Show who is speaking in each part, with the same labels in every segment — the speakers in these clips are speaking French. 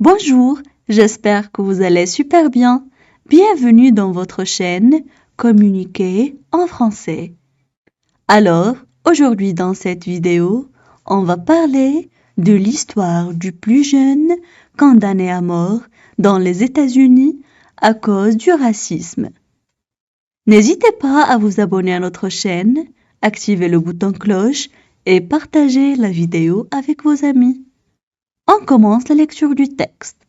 Speaker 1: Bonjour, j'espère que vous allez super bien. Bienvenue dans votre chaîne Communiquer en français. Alors, aujourd'hui dans cette vidéo, on va parler de l'histoire du plus jeune condamné à mort dans les États-Unis à cause du racisme. N'hésitez pas à vous abonner à notre chaîne, activer le bouton cloche et partager la vidéo avec vos amis. On commence la lecture du texte.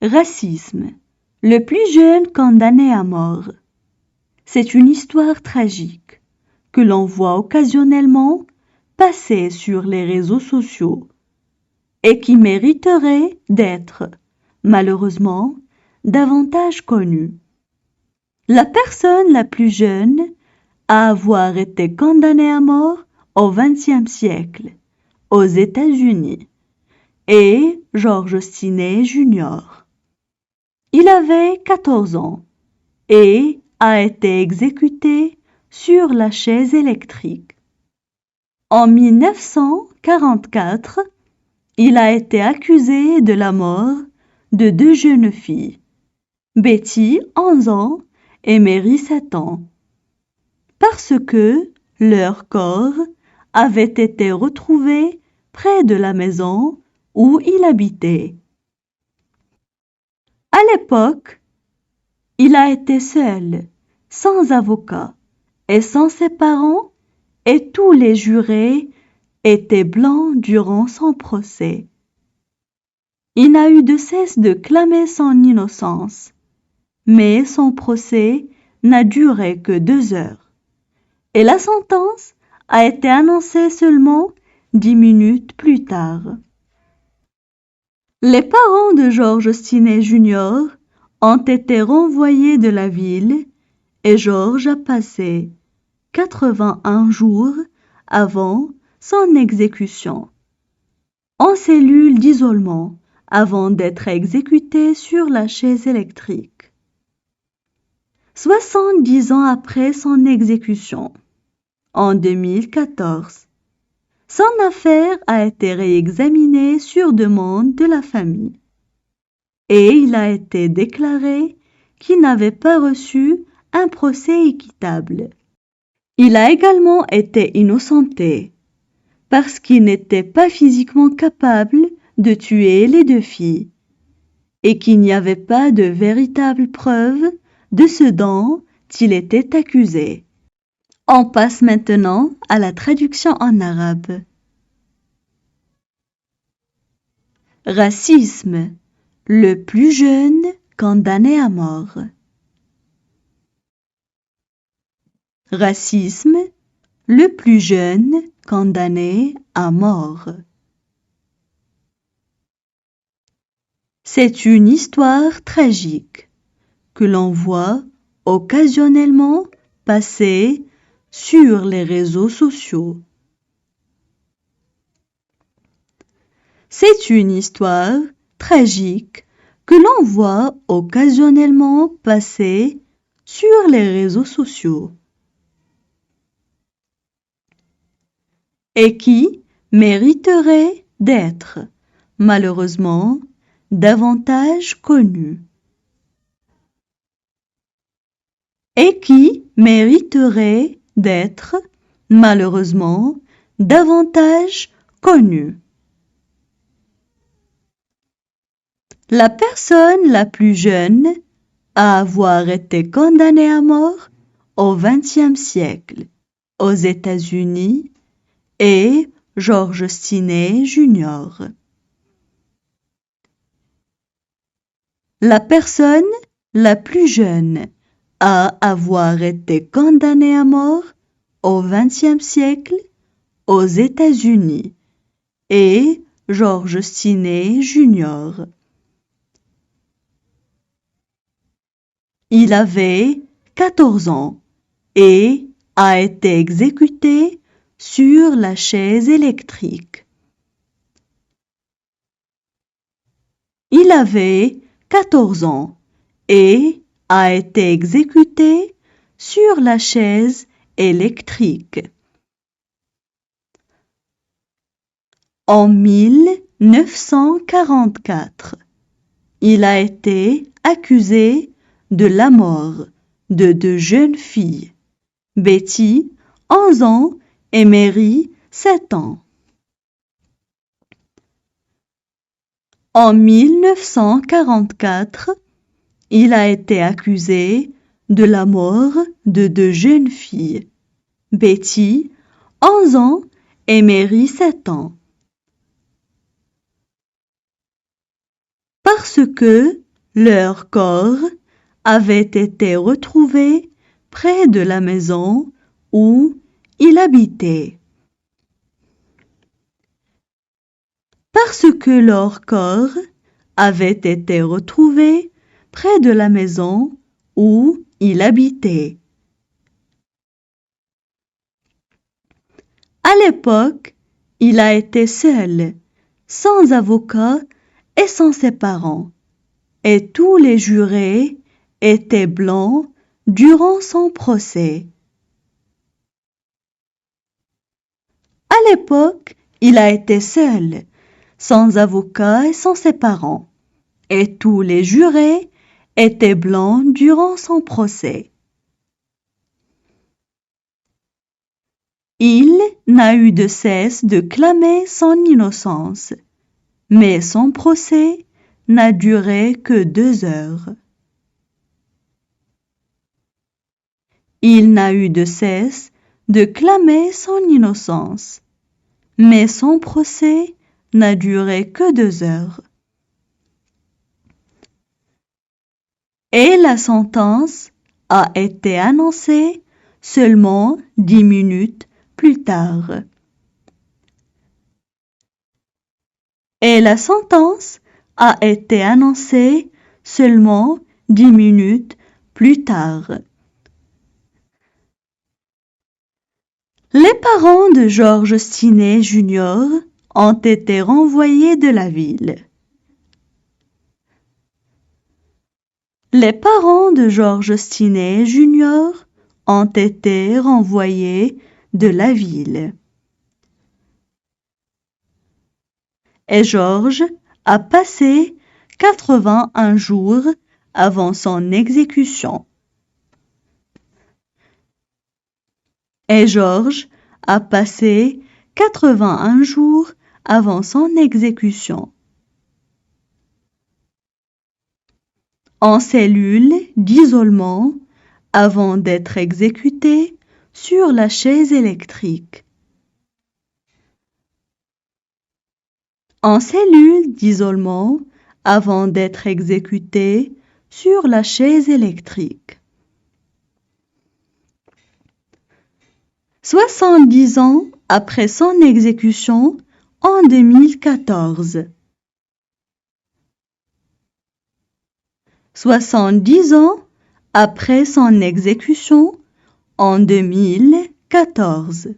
Speaker 1: Racisme. Le plus jeune condamné à mort. C'est une histoire tragique que l'on voit occasionnellement passer sur les réseaux sociaux et qui mériterait d'être, malheureusement, davantage connue. La personne la plus jeune à avoir été condamnée à mort au XXe siècle aux États-Unis est George Stinney Jr. Il avait 14 ans et a été exécuté sur la chaise électrique. En 1944, il a été accusé de la mort de deux jeunes filles, Betty, 11 ans, et Mary, 7 ans, parce que leur corps avait été retrouvé près de la maison où il habitait. À l'époque, il a été seul, sans avocat et sans ses parents, et tous les jurés étaient blancs durant son procès. Il n'a eu de cesse de clamer son innocence, mais son procès n'a duré que 2 heures, et la sentence a été annoncée seulement 10 minutes plus tard. Les parents de George Stinney Jr. ont été renvoyés de la ville et George a passé 81 jours avant son exécution en cellule d'isolement avant d'être exécuté sur la chaise électrique. 70 ans après son exécution, en 2014, son affaire a été réexaminée sur demande de la famille et il a été déclaré qu'il n'avait pas reçu un procès équitable. Il a également été innocenté parce qu'il n'était pas physiquement capable de tuer les deux filles et qu'il n'y avait pas de véritable preuve de ce dont il était accusé. On passe maintenant à la traduction en arabe. Racisme. Le plus jeune condamné à mort. Racisme. Le plus jeune condamné à mort. C'est une histoire tragique que l'on voit occasionnellement passer sur les réseaux sociaux. C'est une histoire tragique que l'on voit occasionnellement passer sur les réseaux sociaux et qui mériterait d'être, malheureusement, davantage connue. Et qui mériterait d'être, malheureusement, davantage connue. La personne la plus jeune à avoir été condamnée à mort au XXe siècle aux États-Unis est George Stinney Jr. La personne la plus jeune à avoir été condamnée à mort au XXe siècle aux États-Unis est George Stinney Jr. Il avait 14 ans et a été exécuté sur la chaise électrique. Il avait 14 ans et a été exécuté sur la chaise électrique. En 1944, il a été accusé de la mort de deux jeunes filles, Betty, 11 ans, et Mary, 7 ans. En 1944, il a été accusé de la mort de deux jeunes filles, Betty, 11 ans, et Mary, 7 ans. Parce que leur corps avait été retrouvé près de la maison où il habitait. Parce que leur corps avait été retrouvé près de la maison où il habitait. À l'époque, il a été seul, sans avocat et sans ses parents, et tous les jurés étaient blancs durant son procès. À l'époque, il a été seul, sans avocat et sans ses parents, et tous les jurés étaient blancs durant son procès. Il n'a eu de cesse de clamer son innocence, mais son procès n'a duré que 2 heures. Il n'a eu de cesse de clamer son innocence, mais son procès n'a duré que 2 heures. Et la sentence a été annoncée seulement 10 minutes plus tard. Et la sentence a été annoncée seulement 10 minutes plus tard. Les parents de George Stinney Jr. ont été renvoyés de la ville. Les parents de George Stinney Jr. ont été renvoyés de la ville. Et George a passé 81 jours avant son exécution. Et George a passé 81 jours avant son exécution. En cellule d'isolement avant d'être exécuté sur la chaise électrique. En cellule d'isolement avant d'être exécuté sur la chaise électrique. 70 ans après son exécution en 2014. 70 ans après son exécution en 2014.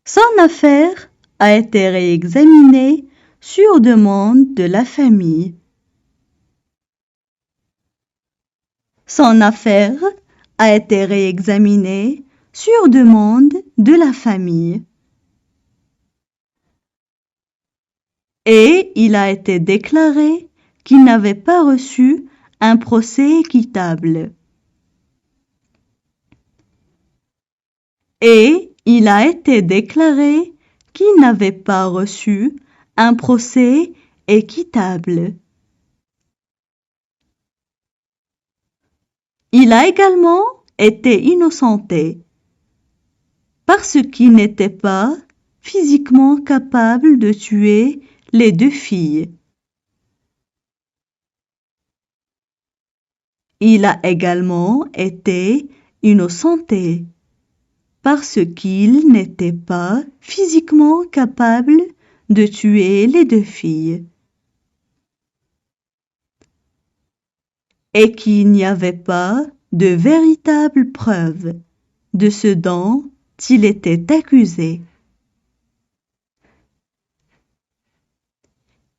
Speaker 1: Son affaire a été réexaminée sur demande de la famille. Son affaire a été réexaminée sur demande de la famille. Et il a été déclaré qu'il n'avait pas reçu un procès équitable. Et il a été déclaré qu'il n'avait pas reçu un procès équitable. Il a également été innocenté parce qu'il n'était pas physiquement capable de tuer les deux filles. Il a également été innocenté parce qu'il n'était pas physiquement capable de tuer les deux filles. Et qu'il n'y avait pas de véritable preuve de ce dont il était accusé.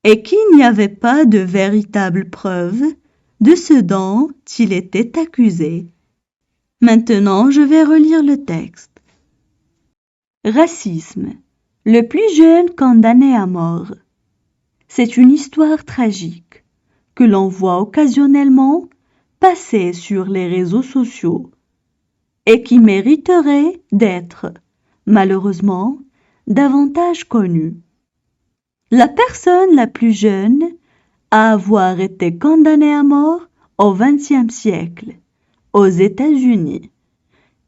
Speaker 1: Et qu'il n'y avait pas de véritable preuve de ce dont il était accusé. Maintenant, je vais relire le texte. Racisme. Le plus jeune condamné à mort. C'est une histoire tragique que l'on voit occasionnellement passer sur les réseaux sociaux et qui mériterait d'être, malheureusement, davantage connue. La personne la plus jeune à avoir été condamnée à mort au XXe siècle aux États-Unis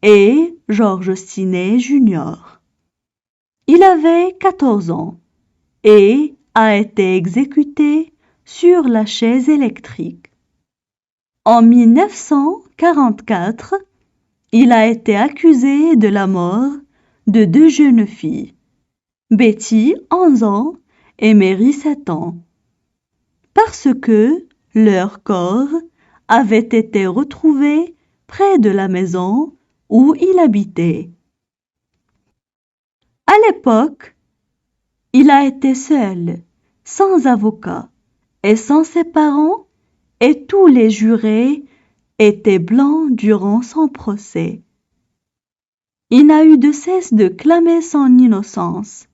Speaker 1: est George Stinney Jr. Il avait 14 ans et a été exécuté sur la chaise électrique. En 1944, il a été accusé de la mort de 2 jeunes filles, Betty, 11 ans, et Mary, 7 ans, parce que leur corps avait été retrouvé près de la maison où il habitait. À l'époque, il a été seul, sans avocat et sans ses parents, et tous les jurés étaient blancs durant son procès. Il n'a eu de cesse de clamer son innocence,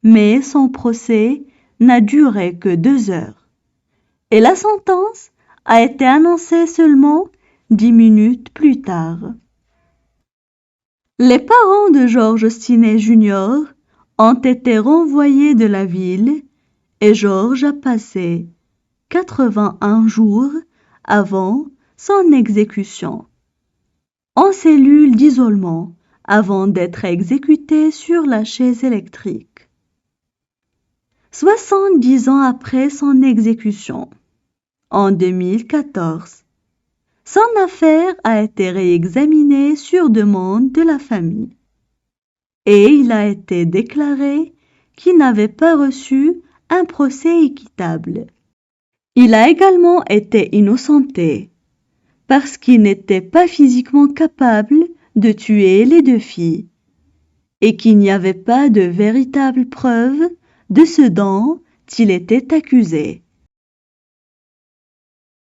Speaker 1: mais son procès n'a duré que 2 heures, et la sentence a été annoncée seulement 10 minutes plus tard. Les parents de George Stinney Jr. ont été renvoyés de la ville et George a passé 81 jours avant son exécution en cellule d'isolement avant d'être exécuté sur la chaise électrique. 70 ans après son exécution, en 2014, son affaire a été réexaminée sur demande de la famille et il a été déclaré qu'il n'avait pas reçu un procès équitable. Il a également été innocenté parce qu'il n'était pas physiquement capable de tuer les 2 filles et qu'il n'y avait pas de véritable preuve de ce dont il était accusé.